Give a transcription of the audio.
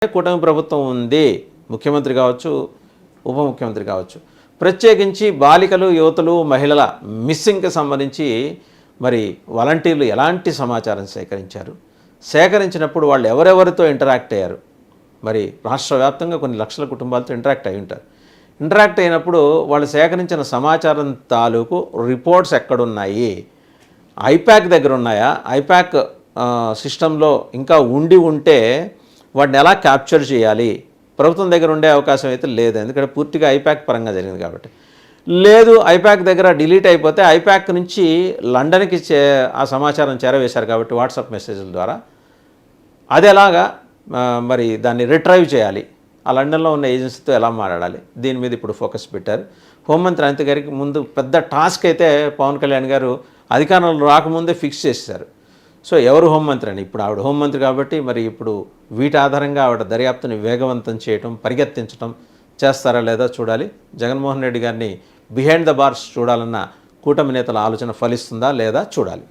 కూటమి ప్రభుత్వం ఉంది. ముఖ్యమంత్రి కావచ్చు, ఉప ముఖ్యమంత్రి కావచ్చు. ప్రత్యేకించి బాలికలు, యువతులు, మహిళల మిస్సింగ్కి సంబంధించి మరి వాలంటీర్లు ఎలాంటి సమాచారం సేకరించారు, సేకరించినప్పుడు వాళ్ళు ఎవరెవరితో ఇంటరాక్ట్ అయ్యారు, మరి రాష్ట్ర వ్యాప్తంగా కొన్ని లక్షల కుటుంబాలతో ఇంటరాక్ట్ అయి ఉంటారు. ఇంటరాక్ట్ అయినప్పుడు వాళ్ళు సేకరించిన సమాచారం తాలూకు రిపోర్ట్స్ ఎక్కడున్నాయి, ఐప్యాక్ దగ్గర ఉన్నాయా, ఐప్యాక్ సిస్టంలో ఇంకా ఉంటే వాటిని ఎలా క్యాప్చర్ చేయాలి, ప్రభుత్వం దగ్గర ఉండే అవకాశం అయితే లేదు, ఎందుకంటే పూర్తిగా ఐప్యాక్ పరంగా జరిగింది కాబట్టి. లేదు, ఐప్యాక్ దగ్గర డిలీట్ అయిపోతే ఐప్యాక్ నుంచి లండన్కి ఆ సమాచారం చేరవేశారు కాబట్టి వాట్సాప్ మెసేజ్ల ద్వారా అది ఎలాగా మరి దాన్ని రిట్రైవ్ చేయాలి, ఆ లండన్లో ఉన్న ఏజెన్సీతో ఎలా మాట్లాడాలి, దీని మీద ఇప్పుడు ఫోకస్ పెట్టారు. హోంమంత్రి అనిత గారికి ముందు పెద్ద టాస్క్ అయితే పవన్ కళ్యాణ్ గారు అధికారంలో రాకముందే ఫిక్స్ చేశారు. సో ఎవరు హోంమంత్రి అని, ఇప్పుడు ఆవిడ హోంమంత్రి కాబట్టి మరి ఇప్పుడు వీటి ఆధారంగా ఆవిడ దర్యాప్తుని వేగవంతం చేయటం, పరిగెత్తించడం చేస్తారా లేదా చూడాలి. జగన్మోహన్ రెడ్డి గారిని బిహైండ్ ద బార్స్ చూడాలన్న కూటమి నేతల ఆలోచన ఫలిస్తుందా లేదా చూడాలి.